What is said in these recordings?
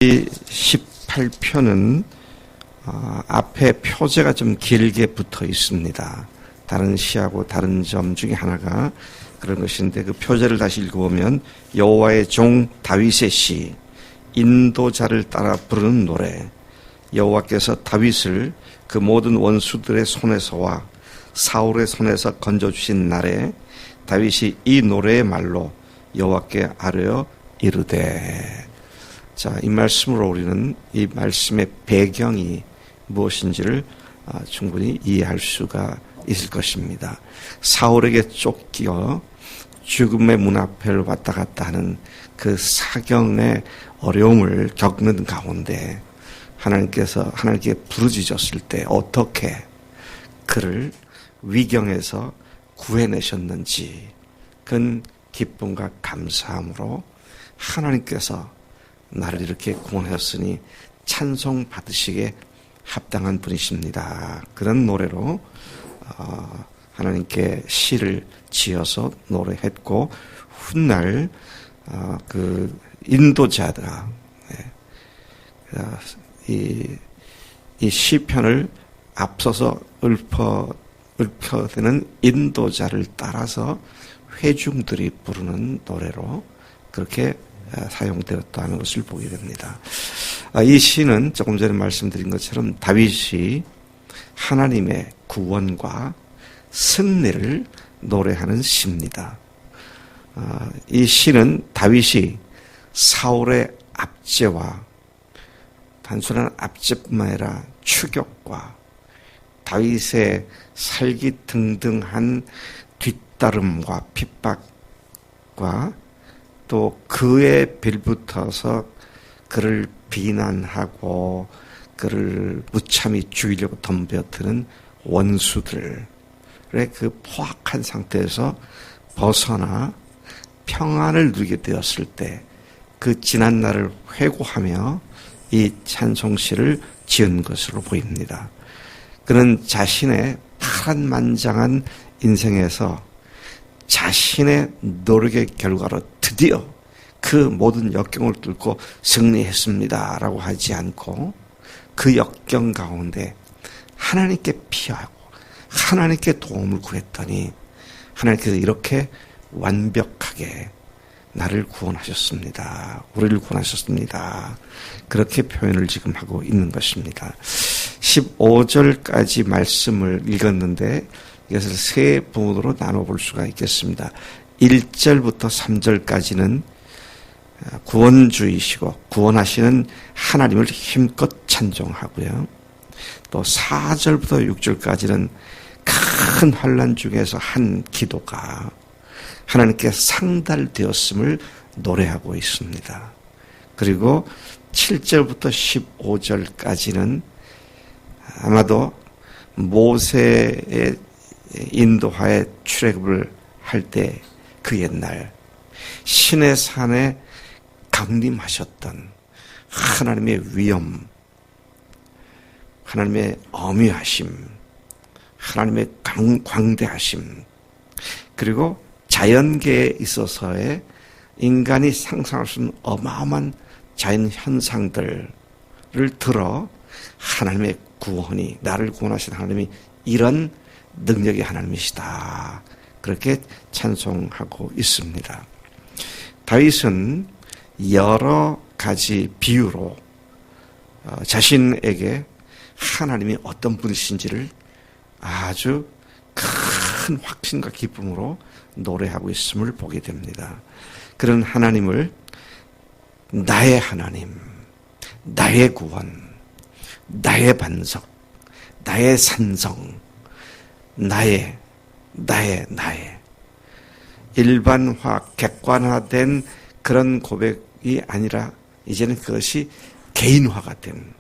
이 18표는 앞에 표제가 좀 길게 붙어 있습니다. 다른 시하고 다른 점 중에 하나가 그런 것인데, 그 표제를 다시 읽어보면 여호와의 종 다윗의 시, 인도자를 따라 부르는 노래, 여호와께서 다윗을 그 모든 원수들의 손에서와 사울의 손에서 건져주신 날에 다윗이 이 노래의 말로 여호와께 아뢰어 이르되. 자, 이 말씀으로 우리는 이 말씀의 배경이 무엇인지를 충분히 이해할 수가 있을 것입니다. 사울에게 쫓겨 죽음의 문 앞을 왔다 갔다 하는 그 사경의 어려움을 겪는 가운데 하나님께 부르짖었을 때 어떻게 그를 위경에서 구해내셨는지, 그 기쁨과 감사함으로 하나님께서 나를 이렇게 구원하셨으니 찬송 받으시기에 합당한 분이십니다. 그런 노래로 하나님께 시를 지어서 노래했고, 훗날 그 인도자가 이 시편을 앞서서 읊어대는 인도자를 따라서 회중들이 부르는 노래로 그렇게 사용되었다는 것을 보게 됩니다. 이 시는 조금 전에 말씀드린 것처럼 다윗이 하나님의 구원과 승리를 노래하는 시입니다. 이 시는 다윗이 사울의 압제와 단순한 압제뿐만 아니라 추격과 다윗의 살기등등한 뒤따름과 핍박과 또 그에 빌붙어서 그를 비난하고 그를 무참히 죽이려고 덤벼드는 원수들의 그 포악한 상태에서 벗어나 평안을 누리게 되었을 때 그 지난 날을 회고하며 이 찬송시를 지은 것으로 보입니다. 그는 자신의 파란만장한 인생에서 자신의 노력의 결과로 드디어 그 모든 역경을 뚫고 승리했습니다 라고 하지 않고, 그 역경 가운데 하나님께 피하고 하나님께 도움을 구했더니 하나님께서 이렇게 완벽하게 나를 구원하셨습니다, 우리를 구원하셨습니다, 그렇게 표현을 지금 하고 있는 것입니다. 15절까지 말씀을 읽었는데 이것을 세 부분으로 나눠볼 수가 있겠습니다. 1절부터 3절까지는 구원주이시고 구원하시는 하나님을 힘껏 찬송하고요. 또 4절부터 6절까지는 큰 환난 중에서 한 기도가 하나님께 상달되었음을 노래하고 있습니다. 그리고 7절부터 15절까지는 아마도 모세의 인도하에 출애굽을 할 때 그 옛날 신의 산에 강림하셨던 하나님의 위엄, 하나님의 어미하심, 하나님의 광대하심, 그리고 자연계에 있어서의 인간이 상상할 수 없는 어마어마한 자연 현상들을 들어 하나님의 구원이, 나를 구원하신 하나님이 이런 능력의 하나님이시다, 그렇게 찬송하고 있습니다. 다윗은 여러 가지 비유로 자신에게 하나님이 어떤 분이신지를 아주 큰 확신과 기쁨으로 노래하고 있음을 보게 됩니다. 그런 하나님을 나의 하나님, 나의 구원, 나의 반석, 나의 산성, 나의 일반화, 객관화된 그런 고백이 아니라 이제는 그것이 개인화가 된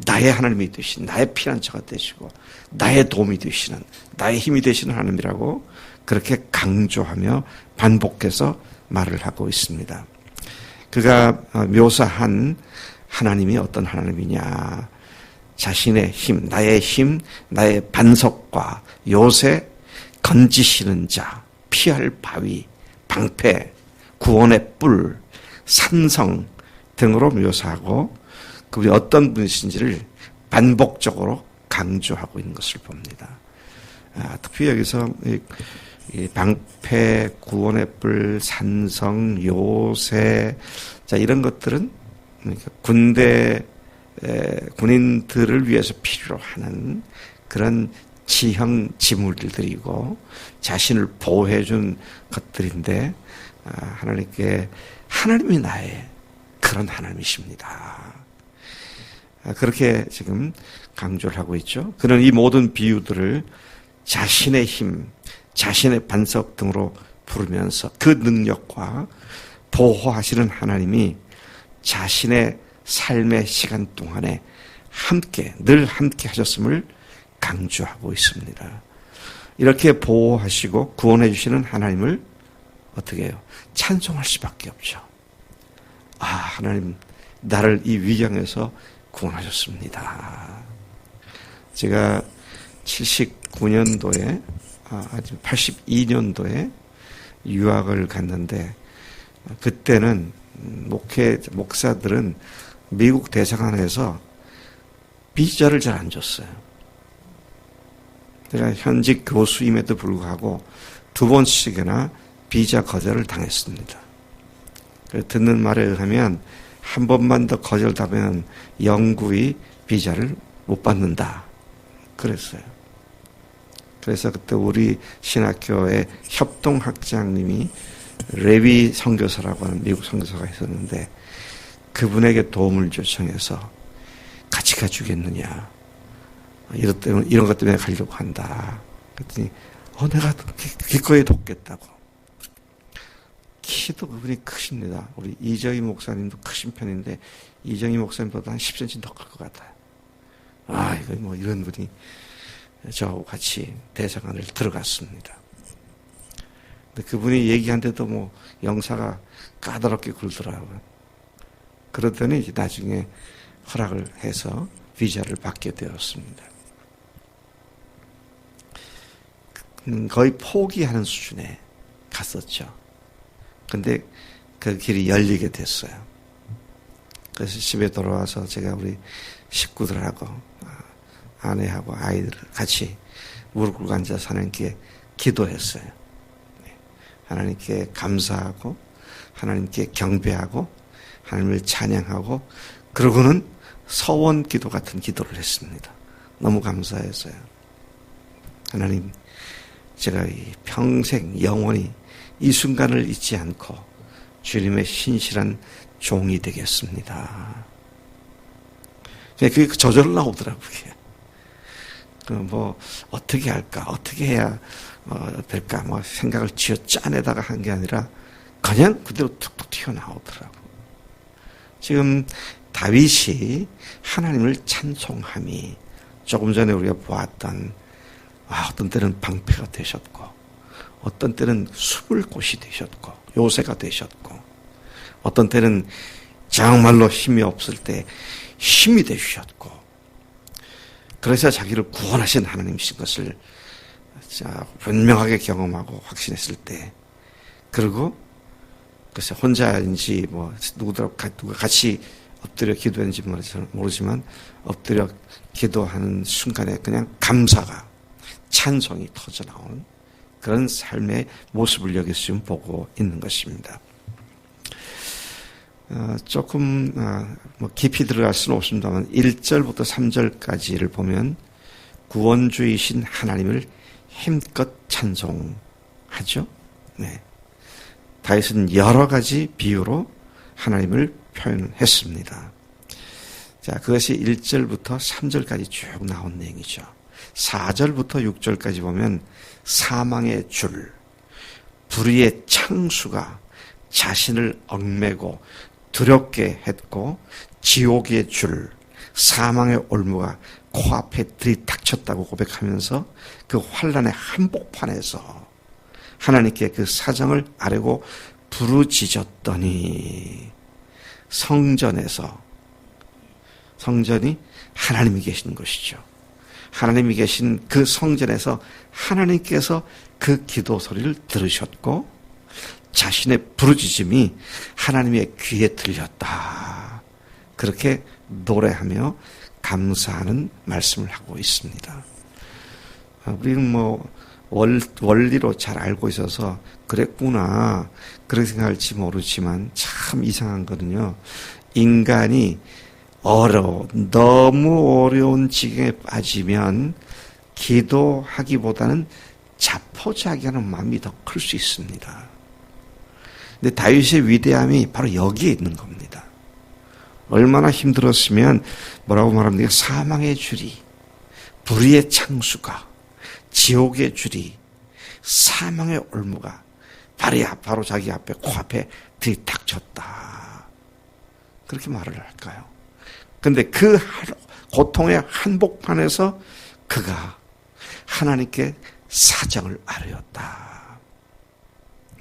나의 하나님이 되신, 나의 피난처가 되시고 나의 도움이 되시는, 나의 힘이 되시는 하나님이라고 그렇게 강조하며 반복해서 말을 하고 있습니다. 그가 묘사한 하나님이 어떤 하나님이냐, 자신의 힘, 나의 반석과 요새 건지시는 자, 피할 바위, 방패, 구원의 뿔, 산성, 등으로 묘사하고 그분이 어떤 분이신지를 반복적으로 강조하고 있는 것을 봅니다. 특히 여기서 이 방패, 구원의 뿔, 산성, 요새, 자, 이런 것들은 군인들을 위해서 필요로 하는 그런 지형 지물들이고 자신을 보호해 준 것들인데, 하나님이 나의 그런 하나님이십니다. 그렇게 지금 강조를 하고 있죠. 그는 이 모든 비유들을 자신의 힘, 자신의 반석 등으로 부르면서 그 능력과 보호하시는 하나님이 자신의 삶의 시간 동안에 늘 함께 하셨음을 강조하고 있습니다. 이렇게 보호하시고 구원해 주시는 하나님을 어떻게 해요? 찬송할 수밖에 없죠. 하나님, 나를 이 위경에서 구원하셨습니다. 제가 79년도에 82년도에 유학을 갔는데, 그때는 목사들은 미국 대사관에서 비자를 잘 안 줬어요. 제가 현직 교수임에도 불구하고 2번씩이나 비자 거절을 당했습니다. 듣는 말에 의하면 한 번만 더 거절하면 영구히 비자를 못 받는다. 그랬어요. 그래서 그때 우리 신학교의 협동학장님이 레위 선교사라고 하는 미국 선교사가 있었는데, 그분에게 도움을 요청해서 같이 가주겠느냐. 이런 것 때문에 가려고 한다. 그랬더니, 내가 기꺼이 돕겠다고. 키도 그분이 크십니다. 우리 이정희 목사님도 크신 편인데, 이정희 목사님보다 한 10cm 더 클 것 같아요. 이거 이런 분이 저하고 같이 대사관을 들어갔습니다. 근데 그분이 얘기한데도 영사가 까다롭게 굴더라고요. 그러더니 이제 나중에 허락을 해서 비자를 받게 되었습니다. 거의 포기하는 수준에 갔었죠. 근데 그 길이 열리게 됐어요. 그래서 집에 돌아와서 제가 우리 식구들하고 아내하고 아이들 같이 무릎 꿇고 앉아서 하나님께 기도했어요. 하나님께 감사하고 하나님께 경배하고 하나님을 찬양하고, 그러고는 서원 기도 같은 기도를 했습니다. 너무 감사해서요. 하나님, 제가 평생 영원히 이 순간을 잊지 않고 주님의 신실한 종이 되겠습니다. 그게 저절로 나오더라고요. 어떻게 할까, 어떻게 해야 될까, 생각을 쥐어 짜내다가 한 게 아니라 그냥 그대로 툭툭 튀어나오더라고. 지금 다윗이 하나님을 찬송함이 조금 전에 우리가 보았던, 어떤 때는 방패가 되셨고, 어떤 때는 숨을 곳이 되셨고, 요새가 되셨고, 어떤 때는 정말로 힘이 없을 때 힘이 되셨고, 그래서 자기를 구원하신 하나님이신 것을 분명하게 경험하고 확신했을 때, 그리고 글쎄 혼자인지 누가 같이 엎드려 기도했는지 모르지만 엎드려 기도하는 순간에 그냥 감사가, 찬송이 터져나오는 그런 삶의 모습을 여기서 지금 보고 있는 것입니다. 조금 깊이 들어갈 수는 없습니다만 1절부터 3절까지를 보면 구원주이신 하나님을 힘껏 찬송하죠. 네. 다윗은 여러 가지 비유로 하나님을 표현했습니다. 자, 그것이 1절부터 3절까지 쭉 나온 내용이죠. 4절부터 6절까지 보면 사망의 줄, 불의의 창수가 자신을 얽매고 두렵게 했고, 지옥의 줄, 사망의 올무가 코앞에 들이닥쳤다고 고백하면서 그 환난의 한복판에서 하나님께 그 사정을 아뢰고 부르짖었더니, 성전이 하나님이 계신 것이죠. 하나님이 계신 그 성전에서 하나님께서 그 기도 소리를 들으셨고, 자신의 부르짖음이 하나님의 귀에 들렸다. 그렇게 노래하며 감사하는 말씀을 하고 있습니다. 우리는 원리로 잘 알고 있어서 그랬구나 그렇게 생각할지 모르지만 참 이상한 거는요. 인간이 너무 어려운 지경에 빠지면 기도하기보다는 자포자기하는 마음이 더 클 수 있습니다. 근데 다윗의 위대함이 바로 여기에 있는 겁니다. 얼마나 힘들었으면 뭐라고 말합니까? 사망의 줄이, 불의의 창수가, 지옥의 줄이, 사망의 올무가 바로 자기 앞에 코앞에 들이닥쳤다. 그렇게 말을 할까요? 그런데 그 고통의 한복판에서 그가 하나님께 사정을 아뢰었다.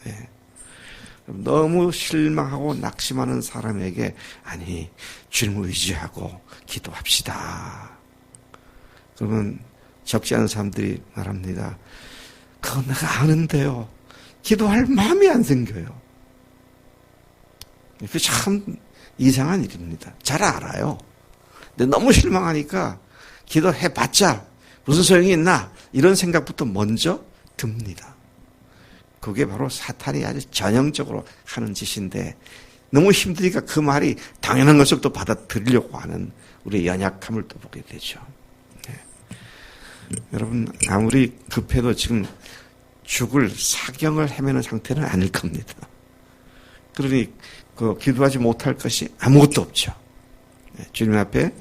네. 너무 실망하고 낙심하는 사람에게 아니 주님을 의지하고 기도합시다. 그러면 적지 않은 사람들이 말합니다. 그건 내가 아는데요. 기도할 마음이 안 생겨요. 그게 참 이상한 일입니다. 잘 알아요. 근데 너무 실망하니까 기도해봤자 무슨 소용이 있나 이런 생각부터 먼저 듭니다. 그게 바로 사탄이 아주 전형적으로 하는 짓인데 너무 힘드니까 그 말이 당연한 것을 또 받아들이려고 하는 우리의 연약함을 또 보게 되죠. 네. 여러분 아무리 급해도 지금 죽을 사경을 헤매는 상태는 아닐 겁니다. 그러니 기도하지 못할 것이 아무것도 없죠. 네. 주님 앞에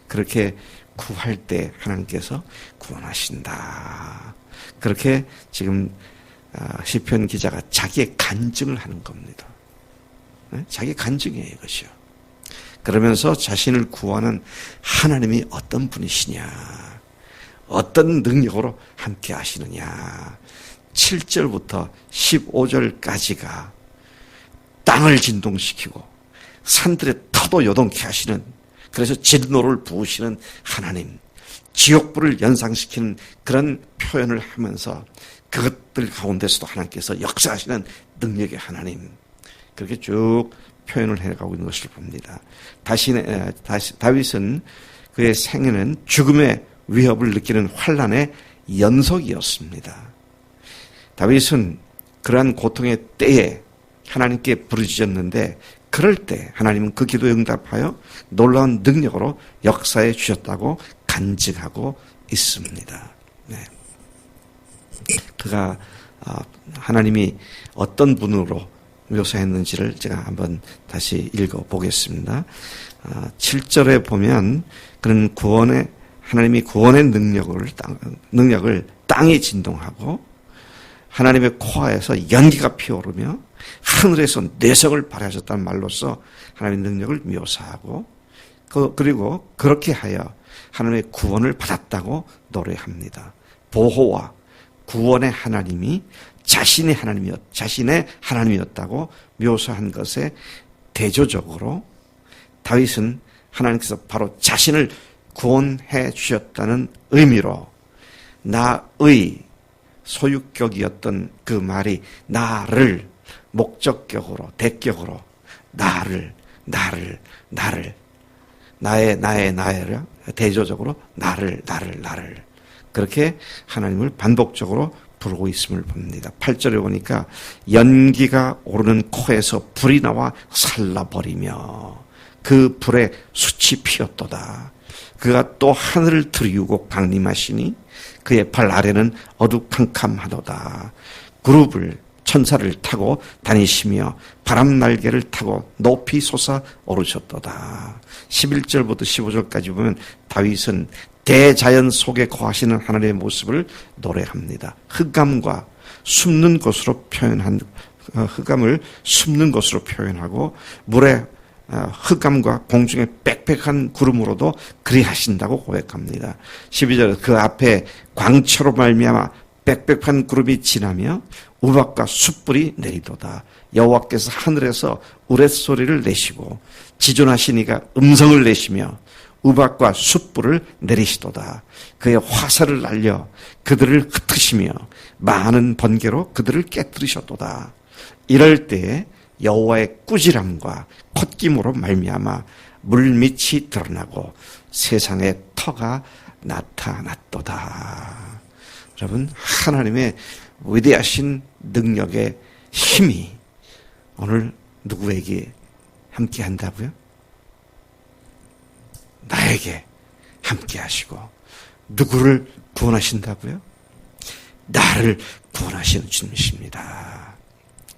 그렇게 구할 때 하나님께서 구원하신다. 그렇게 지금 시편 기자가 자기의 간증을 하는 겁니다. 네? 자기 간증이에요, 이것이요. 그러면서 자신을 구하는 하나님이 어떤 분이시냐, 어떤 능력으로 함께 하시느냐. 7절부터 15절까지가 땅을 진동시키고 산들의 터도 요동케 하시는, 그래서 진노를 부으시는 하나님, 지옥불을 연상시키는 그런 표현을 하면서 그것들 가운데서도 하나님께서 역사하시는 능력의 하나님, 그렇게 쭉 표현을 해가고 있는 것을 봅니다. 다윗은 그의 생애는 죽음의 위협을 느끼는 환난의 연속이었습니다. 다윗은 그러한 고통의 때에 하나님께 부르짖었는데 그럴 때 하나님은 그 기도에 응답하여 놀라운 능력으로 역사해 주셨다고 간증하고 있습니다. 네. 그가 하나님이 어떤 분으로 묘사했는지를 제가 한번 다시 읽어보겠습니다. 7절에 보면 그는 하나님이 구원의 능력을 땅이 진동하고 하나님의 코하에서 연기가 피어오르며 하늘에서 내성을 발하셨다는 말로써 하나님의 능력을 묘사하고 그리고 그렇게 하여 하나님의 구원을 받았다고 노래합니다. 보호와 구원의 하나님이 자신의 하나님이었다고 묘사한 것에 대조적으로 다윗은 하나님께서 바로 자신을 구원해 주셨다는 의미로 나의 소유격이었던 그 말이 나를 목적격으로 대격으로 나를 나의 대조적으로 나를 그렇게 하나님을 반복적으로 부르고 있음을 봅니다. 8절에 보니까 연기가 오르는 코에서 불이 나와 살라버리며 그 불에 숯이 피었도다. 그가 또 하늘을 들이우고 강림하시니 그의 발 아래는 어두캄캄하도다. 그룹을 천사를 타고 다니시며 바람 날개를 타고 높이 솟아 오르셨도다. 11절부터 15절까지 보면 다윗은 대자연 속에 거하시는 하나님의 모습을 노래합니다. 흑암과 숨는 곳으로 흑암을 숨는 곳으로 표현하고 물의 흑암과 공중의 빽빽한 구름으로도 그리하신다고 고백합니다. 12절에 그 앞에 광처로 말미암아 빽빽한 구름이 지나며 우박과 숯불이 내리도다. 여호와께서 하늘에서 우레소리를 내시고 지존하신 이가 음성을 내시며 우박과 숯불을 내리시도다. 그의 화살을 날려 그들을 흩으시며 많은 번개로 그들을 깨뜨리셨도다. 이럴 때에 여호와의 꾸지람과 콧김으로 말미암아 물밑이 드러나고 세상의 터가 나타났도다. 여러분, 하나님의 위대하신 능력의 힘이 오늘 누구에게 함께 한다고요? 나에게 함께 하시고 누구를 구원하신다고요? 나를 구원하시는 주님이십니다.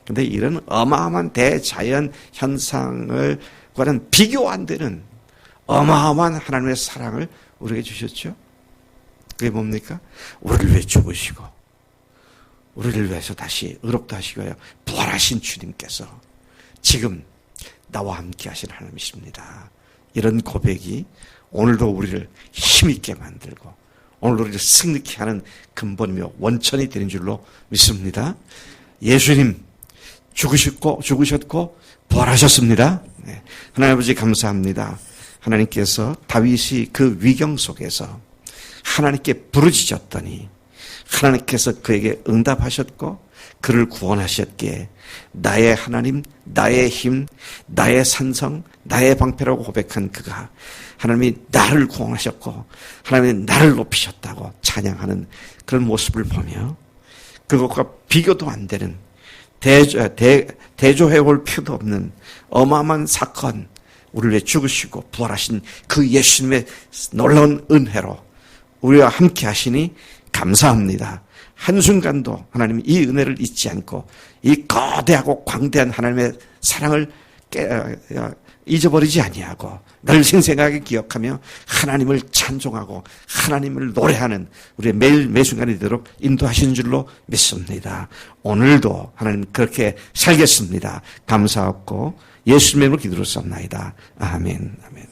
그런데 이런 어마어마한 대자연 현상과는 비교 안 되는 어마어마한 하나님의 사랑을 우리에게 주셨죠. 그게 뭡니까? 우리를 위해 죽으시고 우리를 위해서 다시 의롭다 하시고 부활하신 주님께서 지금 나와 함께 하시는 하나님이십니다. 이런 고백이 오늘도 우리를 힘있게 만들고 오늘도 우리를 승리케 하는 근본이며 원천이 되는 줄로 믿습니다. 예수님 죽으셨고 부활하셨습니다. 네. 하나님 아버지 감사합니다. 하나님께서 다윗이 그 위경 속에서 하나님께 부르짖었더니 하나님께서 그에게 응답하셨고 그를 구원하셨기에 나의 하나님, 나의 힘, 나의 산성, 나의 방패라고 고백한 그가 하나님이 나를 구원하셨고 하나님이 나를 높이셨다고 찬양하는 그런 모습을 보며 그것과 비교도 안 되는 대조해올 필요도 없는 어마어마한 사건, 우리를 위해 죽으시고 부활하신 그 예수님의 놀라운 은혜로 우리와 함께 하시니 감사합니다. 한순간도 하나님이 이 은혜를 잊지 않고 이 거대하고 광대한 하나님의 사랑을 잊어버리지 아니하고 늘 생생하게 기억하며 하나님을 찬송하고 하나님을 노래하는 우리의 매일 매순간이 되도록 인도하시는 줄로 믿습니다. 오늘도 하나님 그렇게 살겠습니다. 감사하고 예수님의 이름으로 기도를 쌉나이다. 아멘. 아멘.